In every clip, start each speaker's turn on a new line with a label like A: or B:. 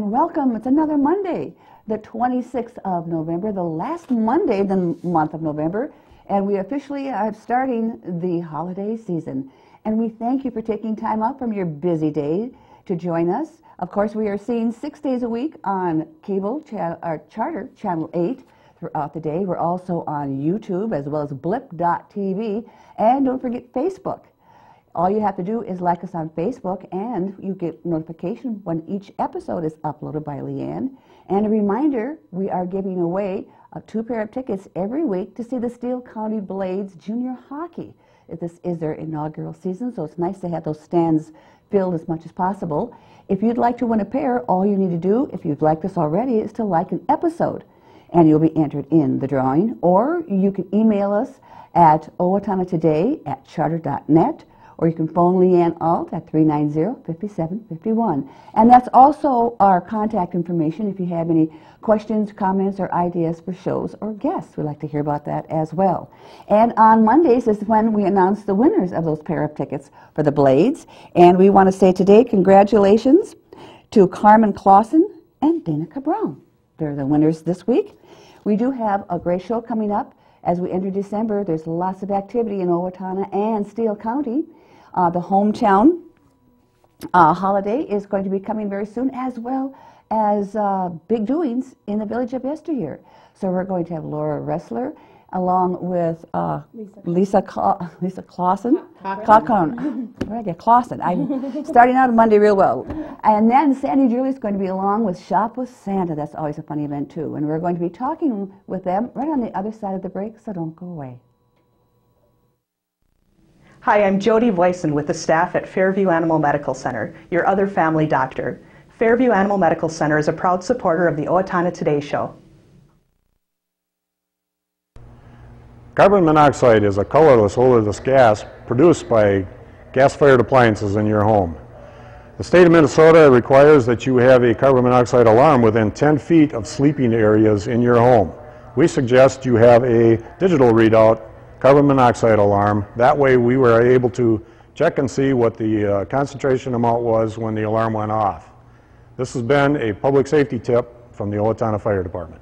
A: and welcome. It's another Monday, the 26th of November, the last Monday of the month of November, and we officially are starting the holiday season. And we thank you for taking time out from your busy day to join us. Of course, we are seen 6 days a week on cable, Charter, Channel 8 throughout the day. We're also on YouTube as well as blip.tv, and don't forget Facebook. All you have to do is like us on Facebook, and you get notification when each episode is uploaded by Leanne. And a reminder, we are giving away 2 pair of tickets every week to see the Steele County Blades Junior Hockey. This is their inaugural season, so it's nice to have those stands filled as much as possible. If you'd like to win a pair, all you need to do, if you've liked us already, is to like an episode, and you'll be entered in the drawing. Or you can email us at owatonnatoday@charter.net, or you can phone Leanne Alt at 390-5751. And that's also our contact information if you have any questions, comments, or ideas for shows or guests. We'd like to hear about that as well. And on Mondays is when we announce the winners of those pair of tickets for the Blades. And we want to say today congratulations to Carmen Clausen and Dana Cabron. They're the winners this week. We do have a great show coming up. As we enter December, there's lots of activity in Owatonna and Steele County. The hometown holiday is going to be coming very soon, as well as big doings in the village of Yesteryear. So we're going to have Laura Resler along with Lisa Clausen. Cochran. Where did I get Clausen? I'm starting out Monday real well. And then Sandy Jirele is going to be along with Shop with Santa. That's always a funny event too. And we're going to be talking with them right on the other side of the break, so don't go away.
B: Hi, I'm Jody Voisin with the staff at Fairview Animal Medical Center, your other family doctor. Fairview Animal Medical Center is a proud supporter of the Owatonna Today Show.
C: Carbon monoxide is a colorless, odorless gas produced by gas-fired appliances in your home. The state of Minnesota requires that you have a carbon monoxide alarm within 10 feet of sleeping areas in your home. We suggest you have a digital readout carbon monoxide alarm. That way we were able to check and see what the concentration amount was when the alarm went off. This has been a public safety tip from the Owatonna Fire Department.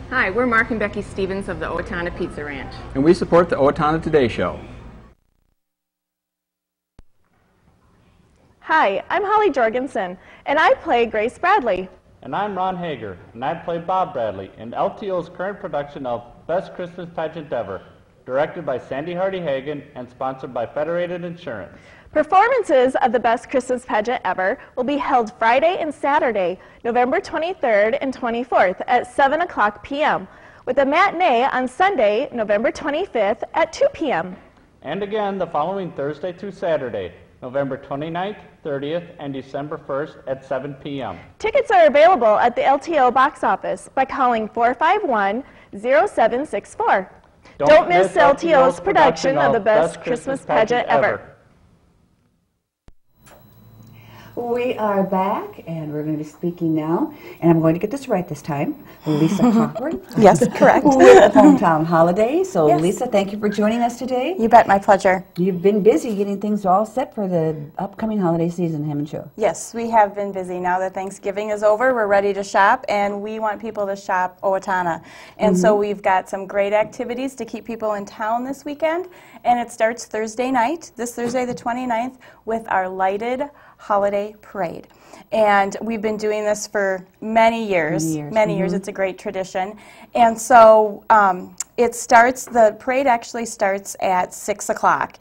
D: Hi, we're Mark and Becky Stevens of the Owatonna Pizza Ranch.
E: And we support the Owatonna Today Show.
F: Hi, I'm Holly Jorgensen, and I play Grace Bradley.
G: And I'm Ron Hager, and I play Bob Bradley in LTO's current production of Best Christmas Pageant Ever, directed by Sandy Hardy Hagen and sponsored by Federated Insurance.
F: Performances of the Best Christmas Pageant Ever will be held Friday and Saturday, November 23rd and 24th at 7 o'clock p.m., with a matinee on Sunday, November 25th at 2 p.m.
G: And again the following Thursday through Saturday, November 29th, 30th, and December 1st at 7 p.m.
F: Tickets are available at the LTO box office by calling 451-0764. Don't miss LTO's production of the Best Christmas Pageant Ever.
A: We are back, and we're going to be speaking now, and I'm going to get this right this time, Lisa Cochran.
H: Yes, correct.
A: With the Hometown Holiday. So,
H: Yes.
A: Lisa, thank you for joining us today.
H: You bet, my pleasure.
A: You've been busy getting things all set for the upcoming holiday season, haven't you?
H: Yes, we have been busy. Now that Thanksgiving is over, we're ready to shop, and we want people to shop Owatonna. And so we've got some great activities to keep people in town this weekend, and it starts Thursday night, this Thursday the 29th, with our lighted holiday parade. And we've been doing this for many years. It's a great tradition. And so the parade actually starts at 6 o'clock.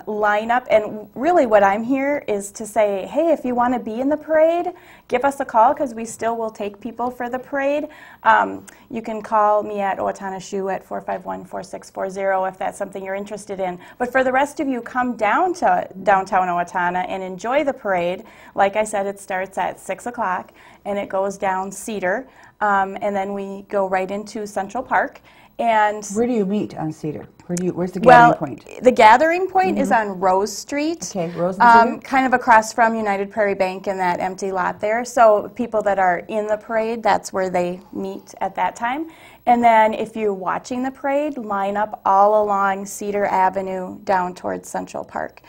H: Line up, and really what I'm here is to say, hey, if you want to be in the parade, give us a call, because we still will take people for the parade. You can call me at Owatonna Shoe at 451-4640 if that's something you're interested in. But for the rest of you, come down to downtown Owatonna and enjoy the parade. Like I said, it starts at 6 o'clock and it goes down Cedar, and then we go right into Central Park. And
A: where do you meet on Cedar? Where's the gathering point?
H: The gathering point is on Rose Street.
A: Okay, Rose Street.
H: Kind of across from United Prairie Bank in that empty lot there. So people that are in the parade, that's where they meet at that time. And then if you're watching the parade, line up all along Cedar Avenue down towards Central Park.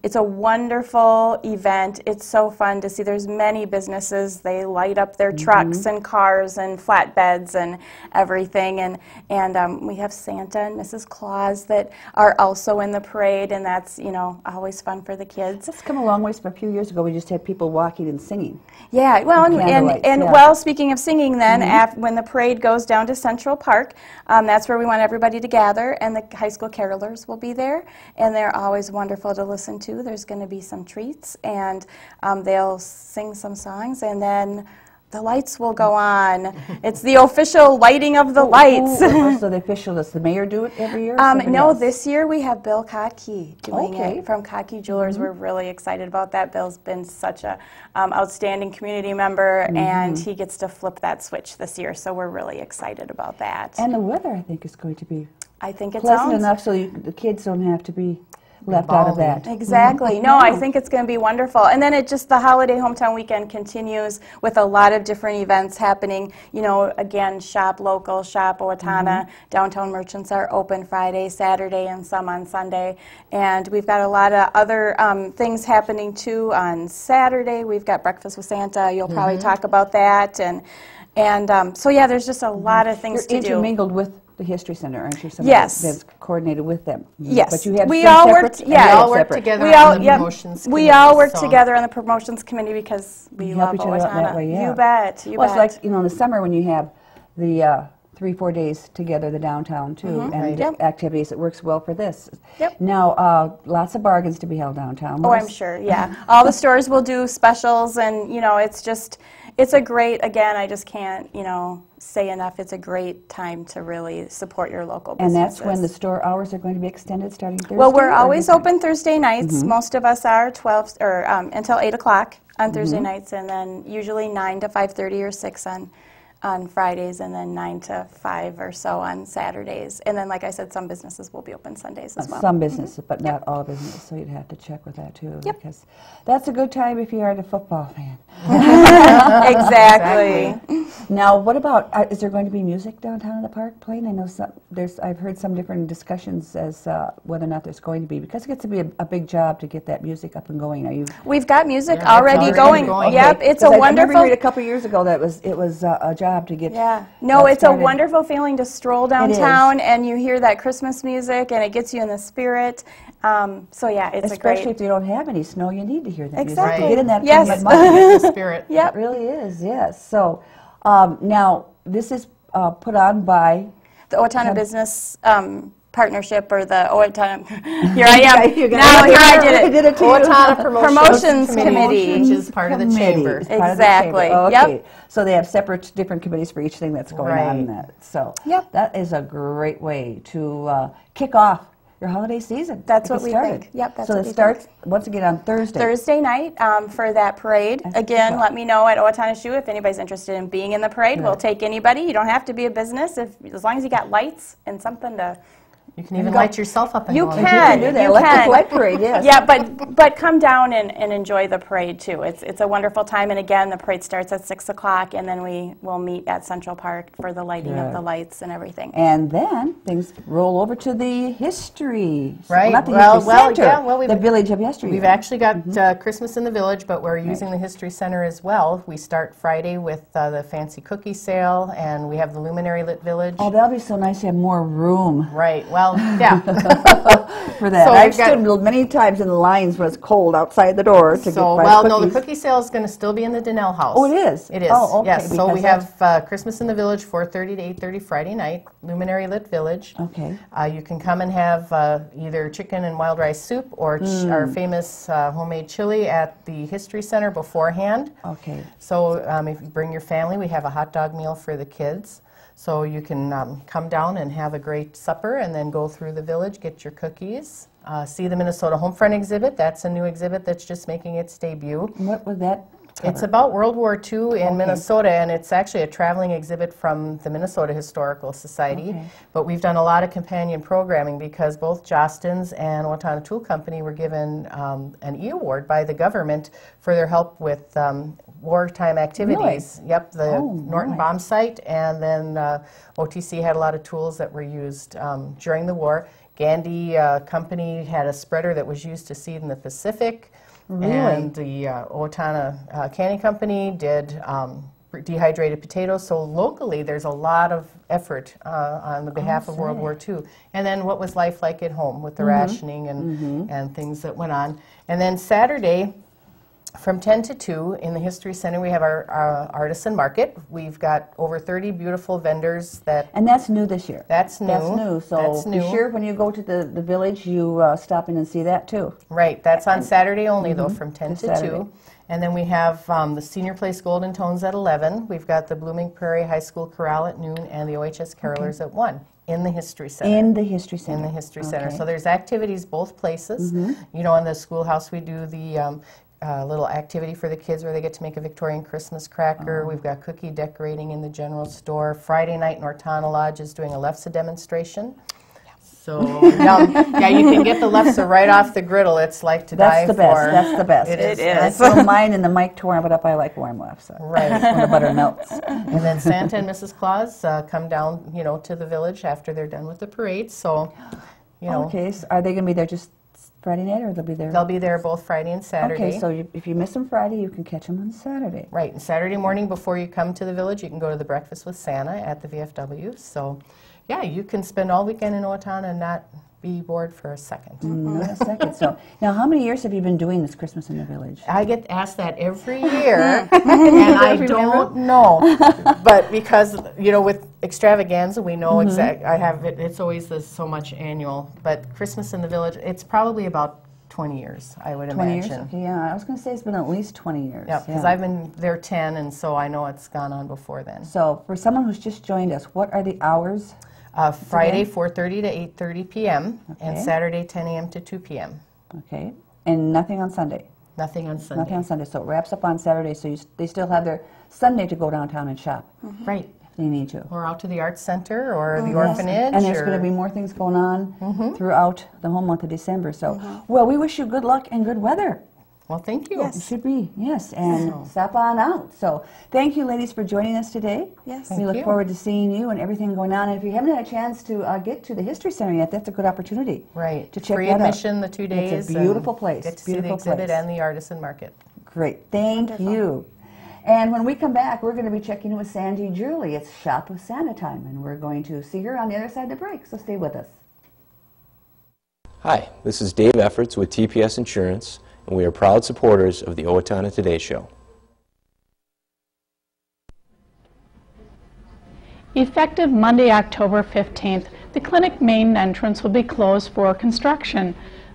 H: It's a wonderful event. It's so fun to see. There's many businesses. They light up their trucks and cars and flatbeds and everything. And we have Santa and Mrs. Claus that are also in the parade, and that's, you know, always fun for the kids.
A: It's come a long ways. From a few years ago, we just had people walking and singing.
H: Yeah, well,
A: and
H: well, speaking of singing then, when the parade goes down to Central Park, that's where we want everybody to gather, and the high school carolers will be there, and they're always wonderful to listen to. There's going to be some treats, and they'll sing some songs, and then the lights will go on. It's the official lighting of the lights.
A: So the official, does the mayor do it every year?
H: No, this year we have Bill Kotke doing it from Kotke Jewelers. We're really excited about that. Bill's been such a outstanding community member, and he gets to flip that switch this year, so we're really excited about that.
A: And the weather, I think, is going to be
H: pleasant
A: enough so the kids don't have to be left out of that.
H: Exactly. No, I think it's going to be wonderful. And then the holiday hometown weekend continues with a lot of different events happening. You know, again, shop local, shop Owatonna. Downtown merchants are open Friday, Saturday, and some on Sunday. And we've got a lot of other things happening too on Saturday. We've got Breakfast with Santa. You'll probably talk about that. And so yeah, there's just a lot of things to do.
A: You're intermingled with the History Center, aren't you?
H: Yes.
A: That's coordinated with them.
H: Yes.
A: But you have
H: we all work
I: together on the promotions committee.
H: We all work together on the promotions committee because we love Owatonna.
A: That way, yeah.
H: You bet. You bet.
A: It's like, you know, in the summer when you have the 3-4 days together, the downtown too, and activities, it works well for this. Now, lots of bargains to be held downtown.
H: Oh, I'm sure, yeah. All the stores will do specials, and, you know, it's a great, again, I just can't, you know, say enough, it's a great time to really support your local businesses.
A: And that's when the store hours are going to be extended starting Thursday?
H: Well, we're always open Thursday nights. Most of us are until 8 o'clock on Thursday nights, and then usually 9 to 5:30 or 6 on Fridays, and then 9 to 5 or so on Saturdays. And then, like I said, some businesses will be open Sundays as well.
A: Some businesses, but not all businesses, so you'd have to check with that too. Because that's a good time if you are a football fan.
H: Exactly.
A: Now, what about, is there going to be music downtown in the park playing? I know I've heard some different discussions as whether or not there's going to be, because it gets to be a big job to get that music up and going.
H: We've got music already going. Yep, it's a
A: I
H: wonderful.
A: remember a couple of years ago that it was a job to get.
H: Yeah, no, it's a wonderful feeling to stroll downtown and you hear that Christmas music and it gets you in the spirit. So yeah, it's
A: especially if you don't have any snow, you need to hear that
H: exactly.
A: music to get in that
H: yes.
I: spirit.
H: Yep.
A: It really is. Yes. So now this is put on by
H: the Owatonna Business Partnership, or the Owatonna. Here I am.
A: Now here I did it.
I: Owatonna
H: Promotions Committee,
I: which is part of the chamber.
H: Exactly.
A: Okay.
H: Yep.
A: So they have separate, different committees for each thing that's going on in that. So that is a great way to kick off your holiday season.
H: That's what we think. Yep. That's
A: so
H: what
A: it starts once again on Thursday.
H: Thursday night for that parade. Again, let me know at Owatonna Shoe if anybody's interested in being in the parade. We'll take anybody. You don't have to be a business as long as you got lights and something to.
I: You can even light yourself up.
H: You can do that.
A: Electric light parade, yes.
H: Yeah, but come down and enjoy the parade too. It's a wonderful time, and again, the parade starts at 6 o'clock, and then we will meet at Central Park for the lighting of the lights and everything.
A: And then things roll over to the history.
I: Right.
A: Not the history center, the Village of Yesteryear.
I: We've actually got Christmas in the Village, but we're using the History Center as well. We start Friday with the fancy cookie sale, and we have the Luminary Lit Village.
A: Oh, that'll be so nice to have more room.
I: Right. Well, yeah.
A: For that. So I've stood many times in the lines when it's cold outside the door to get my cookies.
I: No, the cookie sale is going to still be in the Donnell House.
A: Oh, it is?
I: It is.
A: Oh, okay.
I: Yes. So we have Christmas in the Village, 4:30 to 8:30 Friday night, Luminary Lit Village.
A: Okay.
I: You can come and have either chicken and wild rice soup or our famous homemade chili at the History Center beforehand.
A: Okay.
I: So if you bring your family, we have a hot dog meal for the kids. So you can come down and have a great supper and then go through the village, get your cookies, see the Minnesota Homefront exhibit. That's a new exhibit that's just making its debut.
A: What would that cover?
I: It's about World War II in
A: Okay.
I: Minnesota, and it's actually a traveling exhibit from the Minnesota Historical Society.
A: Okay.
I: But we've done a lot of companion programming because both Jostens and Owatonna Tool Company were given an E award by the government for their help with wartime activities.
A: Really?
I: Yep, the
A: Oh,
I: Norton
A: my.
I: bomb site, and then OTC had a lot of tools that were used during the war. Gandhi Company had a spreader that was used to seed in the Pacific.
A: Really?
I: And the Owatonna Canning Company did dehydrated potatoes. So locally, there's a lot of effort on the behalf of World War II. And then what was life like at home with the rationing and things that went on. And then Saturday, from 10 to 2 in the History Center, we have our artisan market. We've got over 30 beautiful vendors that...
A: And that's new this year.
I: That's new.
A: That's new. So
I: That's new.
A: be sure when you go to the village, you stop in and see that too.
I: Right. That's on Saturday only, though, from 10 to
A: Saturday.
I: 2. And then we have the Senior Place Golden Tones at 11. We've got the Blooming Prairie High School Chorale at noon and the OHS Carolers at 1 in the History Center.
A: In the History Center.
I: In the History Center.
A: Okay.
I: So there's activities both places. You know, in the schoolhouse we do the little activity for the kids where they get to make a Victorian Christmas cracker. We've got cookie decorating in the general store. Friday night, Nortana Lodge is doing a lefse demonstration. So, yeah, you can get the lefse right off the griddle. It's like to die
A: That's the best.
I: for.
A: That's the best.
I: It is.
A: I throw mine in the mic to warm it up. I like warm lefse.
I: Right.
A: When the butter melts.
I: And then Santa and Mrs. Claus come down, you know, to the village after they're done with the parade. So, you know.
A: Okay, so are they going to be there just Friday night, or they'll be there?
I: They'll be there both Friday and Saturday.
A: Okay, so if you miss them Friday, you can catch them on Saturday.
I: Right, and Saturday morning before you come to the village, you can go to the Breakfast with Santa at the VFW. So, yeah, you can spend all weekend in Owatonna and not be bored for a second.
A: Not a second. So, now how many years have you been doing this Christmas in the Village?
I: I get asked that every year, and I don't know. But because, you know, with extravaganza, we know I have it. It's always so much annual. But Christmas in the Village, it's probably about 20 years, I would
A: 20
I: imagine.
A: years? Okay, yeah, I was going to say it's been at least 20 years.
I: Yeah, because I've been there 10, and so I know it's gone on before then.
A: So, for someone who's just joined us, what are the hours?
I: Friday, 4:30 to 8:30 p.m., and
A: Okay.
I: Saturday, 10 a.m. to 2 p.m.
A: Okay, and nothing on Sunday?
I: Nothing on Sunday.
A: Nothing on Sunday, so it wraps up on Saturday, so they still have their Sunday to go downtown and shop
I: Right.
A: if they need to.
I: Or out to the Arts Center or the
A: Yes,
I: orphanage.
A: and there's
I: or-
A: going to be more things going on throughout the whole month of December. So, well, we wish you good luck and good weather.
I: Well, thank you.
A: It should be, yes, and stop on out. So, thank you, ladies, for joining us today.
H: Yes.
A: We
I: Thank
A: look
I: you.
A: forward to seeing you and everything going on. And if you haven't had a chance to get to the History Center yet, that's a good opportunity.
I: Right.
A: To check
I: Free
A: that out.
I: admission the 2 days.
A: It's a beautiful place.
I: Get to see
A: Beautiful
I: the exhibit
A: place.
I: and the artisan market.
A: Great, thank you. And when we come back, we're going to be checking in with Sandy Jirele. It's Shop with Santa time, and we're going to see her on the other side of the break, so stay with us.
J: Hi, this is Dave Efforts with TPS Insurance, and we are proud supporters of the Owatonna Today Show.
K: Effective Monday, October 15th, the clinic main entrance will be closed for construction.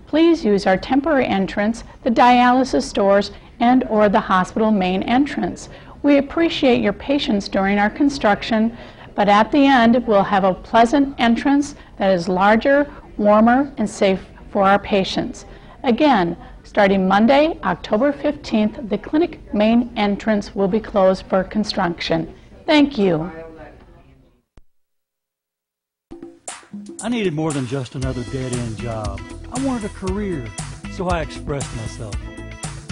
K: Please use our temporary entrance, the dialysis stores, and/or the hospital main entrance. We appreciate your patience during our construction, but at the end, we'll have a pleasant entrance that is larger, warmer, and safe for our patients. Again, starting Monday, October 15th, the clinic main entrance will be closed for construction. Thank you.
L: I needed more than just another dead-end job. I wanted a career, so I expressed myself.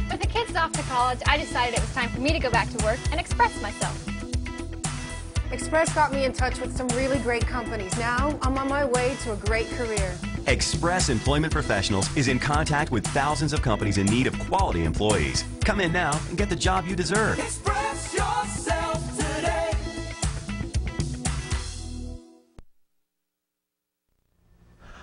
M: With the kids off to college, I decided it was time for me to go back to work and express myself.
N: Express got me in touch with some really great companies. Now, I'm on my way to a great career.
O: Express Employment Professionals is in contact with thousands of companies in need of quality employees. Come in now and get the job you deserve.
P: Express yourself today.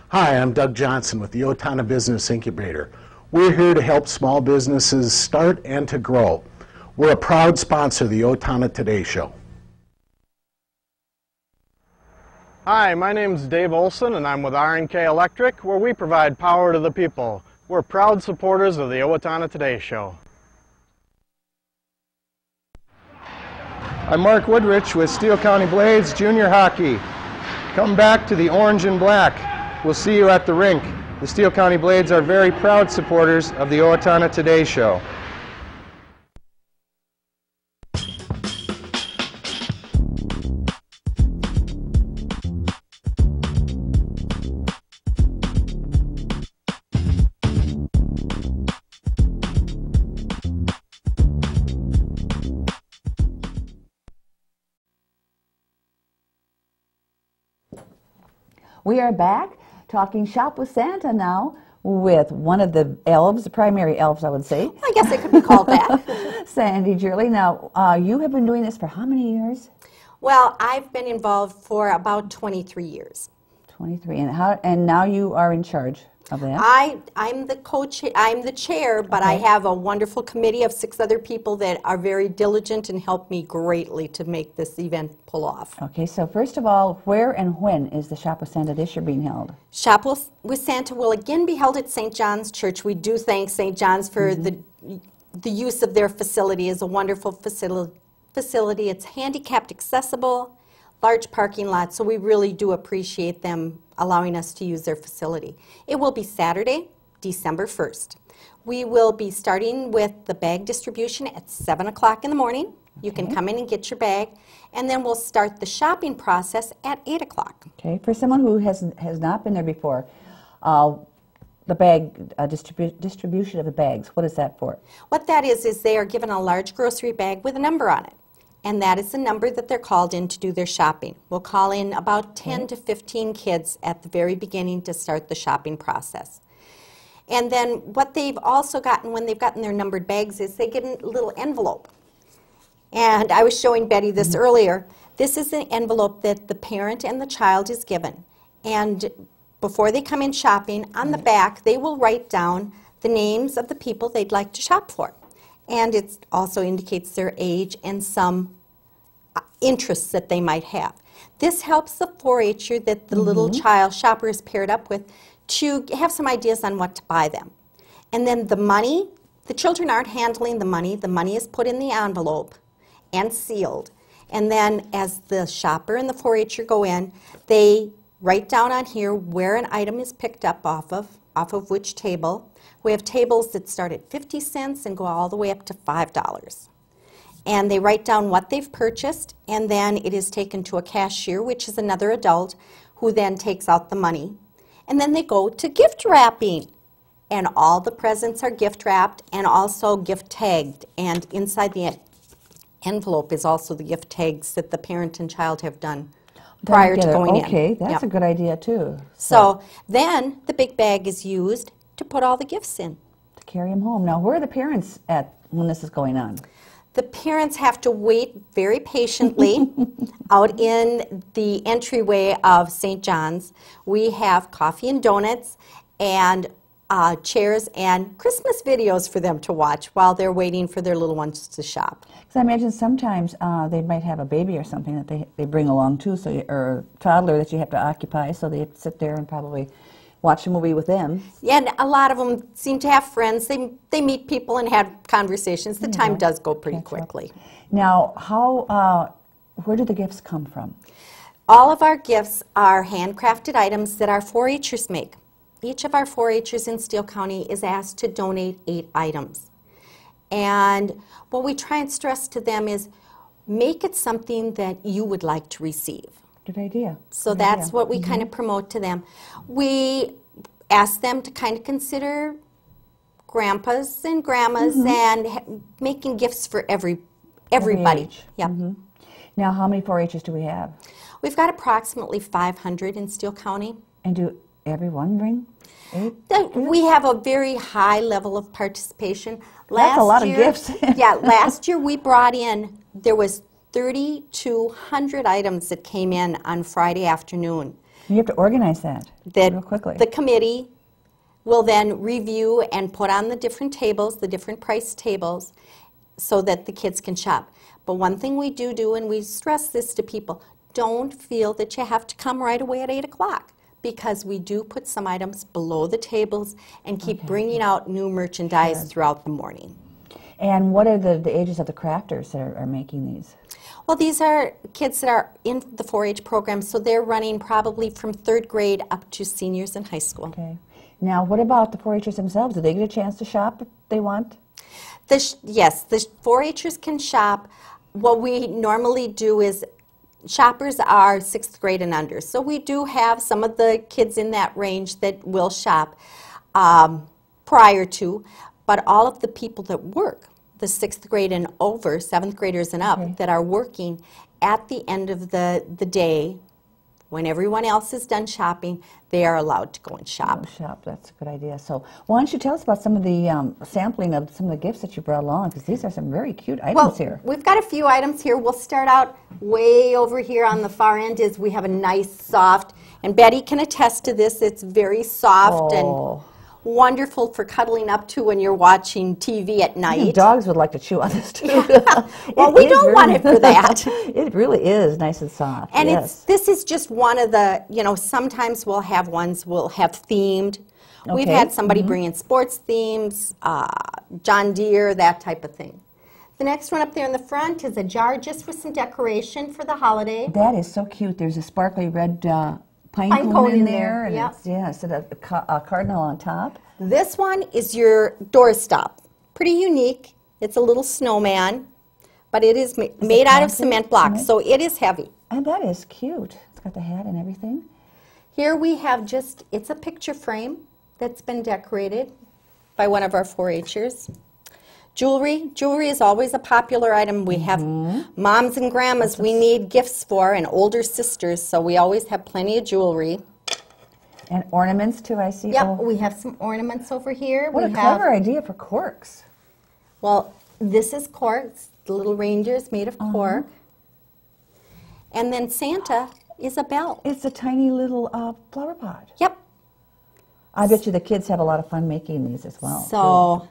Q: Hi, I'm Doug Johnson with the Owatonna Business Incubator. We're here to help small businesses start and to grow. We're a proud sponsor of the Owatonna Today Show.
R: Hi, my name is Dave Olson and I'm with R&K Electric, where we provide power to the people. We're proud supporters of the Owatonna Today Show. I'm Mark Woodrich with Steele County Blades Junior Hockey. Come back to the orange and black. We'll see you at the rink. The Steele County Blades are very proud supporters of the Owatonna Today Show.
A: We are back talking Shop with Santa now with one of the elves, the primary elves, I would say.
S: I guess it could be called that.
A: Sandy Jirele. Now, you have been doing this for how many years?
S: Well, I've been involved for about 23 years.
A: 23. And now you are in charge of that?
S: I'm the chair, but I have a wonderful committee of 6 other people that are very diligent and help me greatly to make this event pull off.
A: Okay, so first of all, where and when is the Shop with Santa this year being held?
S: Shop with Santa will again be held at St. John's Church. We do thank St. John's for the use of their facility. It's a wonderful facility. It's handicapped accessible, large parking lot, so we really do appreciate them allowing us to use their facility. It will be Saturday, December 1st. We will be starting with the bag distribution at 7 o'clock in the morning. You can come in and get your bag, and then we'll start the shopping process at 8 o'clock.
A: Okay, for someone who has not been there before, the bag distribution of the bags, what is that for?
S: What that is they are given a large grocery bag with a number on it. And that is the number that they're called in to do their shopping. We'll call in about 10 to 15 kids at the very beginning to start the shopping process. And then what they've also gotten when they've gotten their numbered bags is they get a little envelope. And I was showing Betty this earlier. This is an envelope that the parent and the child is given. And before they come in shopping, on the back they will write down the names of the people they'd like to shop for. And it also indicates their age and some interests that they might have. This helps the 4-H'er that the little child shopper is paired up with to have some ideas on what to buy them. And then the money, the children aren't handling the money is put in the envelope and sealed. And then as the shopper and the 4-H'er go in, they write down on here where an item is picked up off of which table. We have tables that start at 50 cents and go all the way up to $5. And they write down what they've purchased, and then it is taken to a cashier, which is another adult, who then takes out the money. And then they go to gift wrapping. And all the presents are gift wrapped and also gift tagged. And inside the envelope is also the gift tags that the parent and child have done prior to going in.
A: Okay, that's a good idea too.
S: So then the big bag is used to put all the gifts in.
A: To carry them home. Now, where are the parents at when this is going on?
S: The parents have to wait very patiently out in the entryway of St. John's. We have coffee and donuts and chairs and Christmas videos for them to watch while they're waiting for their little ones to shop.
A: Because I imagine sometimes they might have a baby or something that they bring along too, so or a toddler that you have to occupy, so they sit there and probably watch a movie with them.
S: Yeah, and a lot of them seem to have friends. They meet people and have conversations. The time does go pretty quickly.
A: Now, where do the gifts come from?
S: All of our gifts are handcrafted items that our 4-H'ers make. Each of our 4-H'ers in Steele County is asked to donate 8 items. And what we try and stress to them is make it something that you would like to receive.
A: Good idea.
S: So that's what we kind of promote to them. We ask them to kind of consider grandpas and grandmas and making gifts for everybody. Yep.
A: Now, how many 4-H'ers do we have?
S: We've got approximately 500 in Steele County.
A: And do everyone bring 8?
S: We have a very high level of participation.
A: That's a lot of gifts.
S: Yeah, last year we brought in, there was 3,200 items that came in on Friday afternoon.
A: You have to organize that real quickly.
S: The committee will then review and put on the different tables, the different price tables, so that the kids can shop. But one thing we do, and we stress this to people, don't feel that you have to come right away at 8 o'clock, because we do put some items below the tables and keep bringing out new merchandise throughout the morning.
A: And what are the ages of the crafters that are making these?
S: Well, these are kids that are in the 4-H program, so they're running probably from 3rd grade up to seniors in high school.
A: Okay. Now, what about the 4-H'ers themselves? Do they get a chance to shop if they want?
S: Yes, the 4-H'ers can shop. What we normally do is shoppers are 6th grade and under. So we do have some of the kids in that range that will shop prior to, but all of the people that work, the 6th grade and over, 7th graders and up, that are working at the end of the day When everyone else is done shopping, they are allowed to go and shop.
A: Shop, that's a good idea. So why don't you tell us about some of the sampling of some of the gifts that you brought along, because these are some very cute items here.
S: We've got a few items here. We'll start out way over here on the far end is we have a nice soft, and Betty can attest to this, it's very soft and wonderful for cuddling up to when you're watching TV at night.
A: I think dogs would like to chew on this too.
S: Well, we don't want it for that.
A: It really is nice and soft.
S: And this is just one of the, sometimes we'll have ones we'll have themed. Okay. We've had somebody bring in sports themes, John Deere, that type of thing. The next one up there in the front is a jar just with some decoration for the holiday.
A: That is so cute. There's a sparkly red pine cone in there, and it's a cardinal on top.
S: This one is your doorstop. Pretty unique. It's a little snowman, but it is made out of cement blocks, so it is heavy.
A: And that is cute. It's got the hat and everything.
S: Here we have it's a picture frame that's been decorated by one of our 4-H'ers. Jewelry is always a popular item. We have moms and grandmas we need gifts for, and older sisters, so we always have plenty of jewelry.
A: And ornaments too, I see.
S: Yep, we have some ornaments over here.
A: What a clever idea for corks.
S: Well, this is corks. The little reindeer is made of cork. And then Santa is a bell.
A: It's a tiny little flower pot.
S: Yep.
A: I bet you the kids have a lot of fun making these as well.
S: So.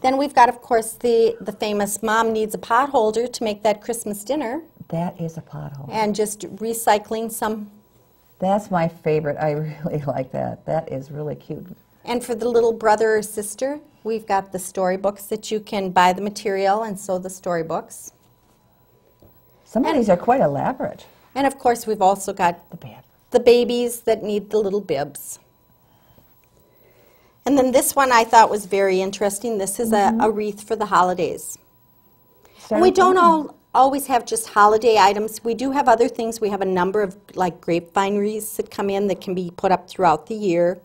S: Then we've got, of course, the famous mom needs a pot holder to make that Christmas dinner.
A: That is a pot holder.
S: And just recycling some.
A: That's my favorite. I really like that. That is really cute.
S: And for the little brother or sister, we've got the storybooks that you can buy the material and sew the storybooks.
A: Some of these are quite elaborate.
S: And, of course, we've also got the babies that need the little bibs. And then this one I thought was very interesting. This is a wreath for the holidays. And we don't always have just holiday items. We do have other things. We have a number of grapevine wreaths that come in that can be put up throughout the year.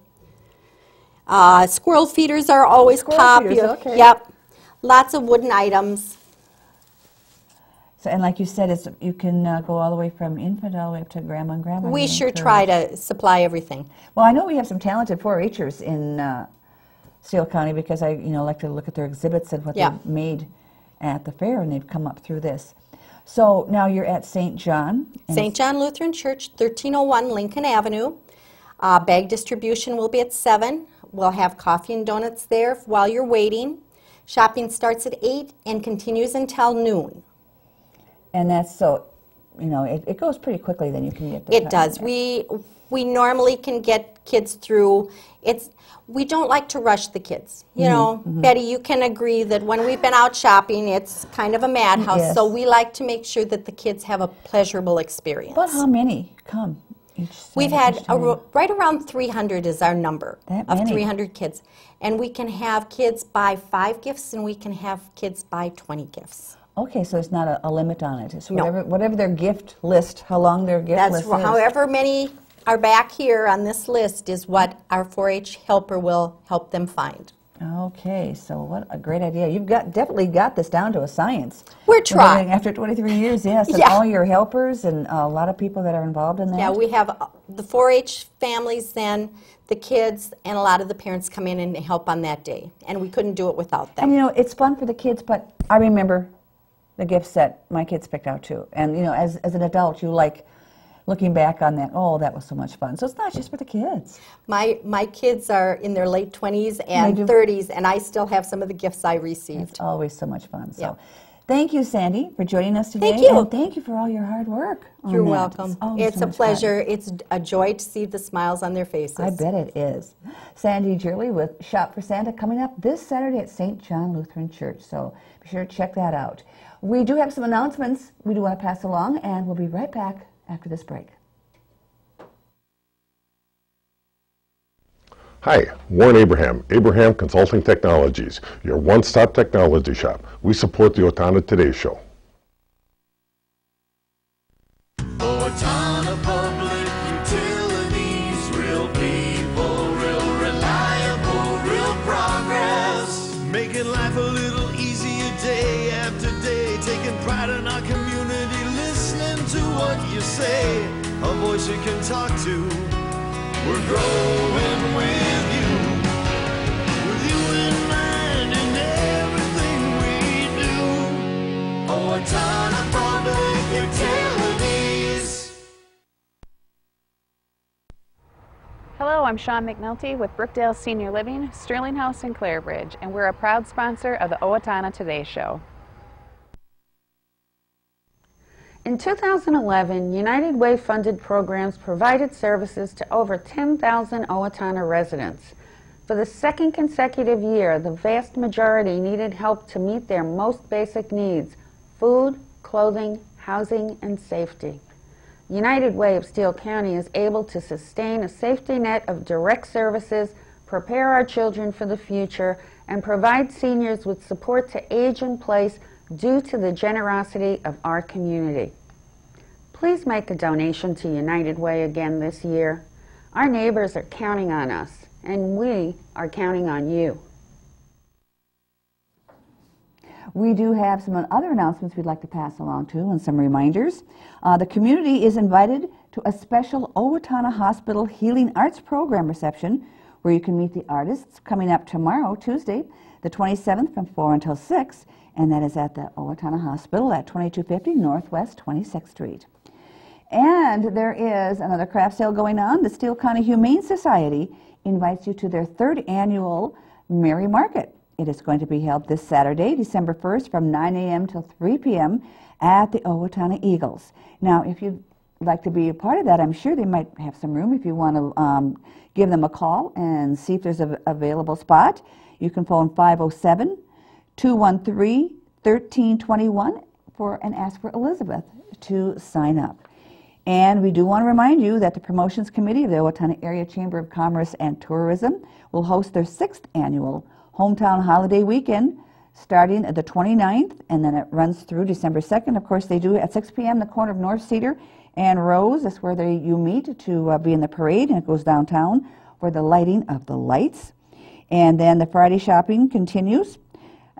S: Squirrel feeders are always popular.
A: Okay.
S: Yep. Lots of wooden items.
A: So, and like you said, you can go all the way from infant all the way up to grandma and grandma.
S: We sure try to supply everything.
A: Well, I know we have some talented 4-H'ers in Steele County because I like to look at their exhibits and what they made at the fair, and they've come up through this. So now you're at St. John.
S: St. John Lutheran Church, 1301 Lincoln Avenue. Bag distribution will be at 7. We'll have coffee and donuts there while you're waiting. Shopping starts at 8 and continues until noon.
A: And that's so, it goes pretty quickly, then you can get the
S: It does. We normally can get kids through. We don't like to rush the kids. Betty, you can agree that when we've been out shopping, it's kind of a madhouse.
A: Yes.
S: So we like to make sure that the kids have a pleasurable experience.
A: But how many come each Saturday?
S: We've had right around 300 is our number of 300 kids. And we can have kids buy 5 gifts and we can have kids buy 20 gifts.
A: Okay, so it's not a limit on it. It's whatever their gift list, how long their gift list is.
S: However many are back here on this list is what our 4-H helper will help them find.
A: Okay, so what a great idea. You've definitely got this down to a science.
S: We're trying.
A: After 23 years, yes, and all your helpers and a lot of people that are involved in that.
S: Yeah, we have the 4-H families then, the kids, and a lot of the parents come in and help on that day. And we couldn't do it without them.
A: And it's fun for the kids, but I remember the gifts that my kids picked out too. And as an adult, you like looking back on that, that was so much fun. So it's not just for the kids.
S: My kids are in their late 20s and 30s, and I still have some of the gifts I received.
A: It's always so much fun. So thank you, Sandy, for joining us today.
S: Thank you.
A: And thank you for all your hard work.
S: You're welcome. It's a pleasure.
A: Fun.
S: It's a joy to see the smiles on their faces.
A: I bet it is. Sandy Jirele with Shop for Santa coming up this Saturday at St. John Lutheran Church. So be sure to check that out. We do have some announcements we do want to pass along, and we'll be right back after this break.
T: Hi, Warren Abraham, Abraham Consulting Technologies, your one-stop technology shop. We support the Owatonna Today Show.
P: Owatonna Public Utilities, real people, real reliable, real progress. Making life a little easier day after day, taking pride in our community, listening to what you say. a voice you can talk to. We're growing with you in mind in everything we do. Owatonna Public Utilities.
U: Hello, I'm Sean McNulty with Brookdale Senior Living, Sterling House in Clarebridge, and we're a proud sponsor of the Owatonna Today Show.
V: In 2011, United Way funded programs provided services to over 10,000 Owatonna residents. For the second consecutive year, the vast majority needed help to meet their most basic needs: food, clothing, housing, and safety. United Way of Steele County is able to sustain a safety net of direct services, prepare our children for the future, and provide seniors with support to age in place due to the generosity of our community. Please make a donation to United Way again this year. Our neighbors are counting on us, and we are counting on you.
A: We do have some other announcements we'd like to pass along to and some reminders. The community is invited to a special Owatonna Hospital Healing Arts Program reception where you can meet the artists coming up tomorrow, Tuesday, the 27th from 4 until 6, and that is at the Owatonna Hospital at 2250 Northwest 26th Street. And there is another craft sale going on. The Steele County Humane Society invites you to their 3rd annual Merry Market. It is going to be held this Saturday, December 1st from 9 a.m. till 3 p.m. at the Owatonna Eagles. Now, if you'd like to be a part of that, I'm sure they might have some room. If you want to give them a call and see if there's an available spot, you can phone 507-213-1321 and ask for Elizabeth to sign up. And we do want to remind you that the Promotions Committee of the Owatonna Area Chamber of Commerce and Tourism will host their 6th annual Hometown Holiday Weekend starting the 29th, and then it runs through December 2nd. Of course, they do it at 6 p.m. the corner of North Cedar and Rose. That's where you meet to be in the parade, and it goes downtown for the lighting of the lights. And then the Friday shopping continues.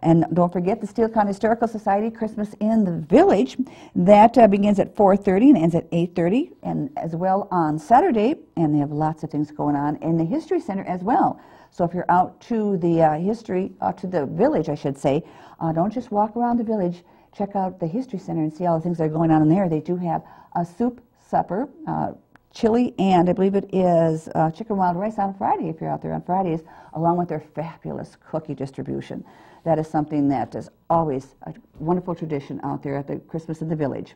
A: And don't forget the Steele County Historical Society Christmas in the Village. That begins at 4:30 and ends at 8:30, and as well on Saturday. And they have lots of things going on in the History Center as well. So if you're out to the to the village, I should say, don't just walk around the village. Check out the History Center and see all the things that are going on in there. They do have a soup supper, chili, and I believe it is chicken wild rice on Friday if you're out there on Fridays, along with their fabulous cookie distribution. That is something that is always a wonderful tradition out there at the Christmas in the Village.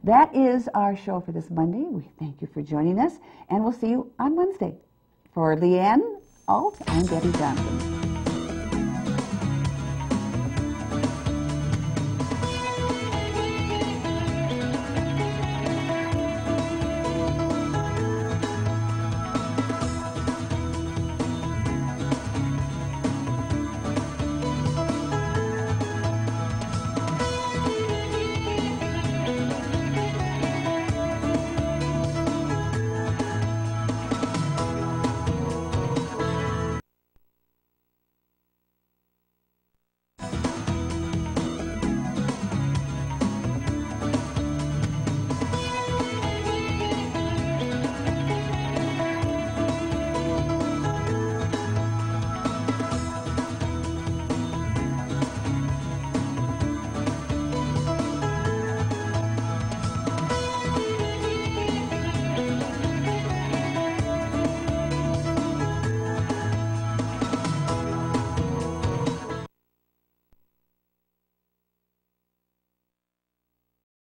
A: That is our show for this Monday. We thank you for joining us, and we'll see you on Wednesday. For Leanne, Alt, and Debbie Johnson.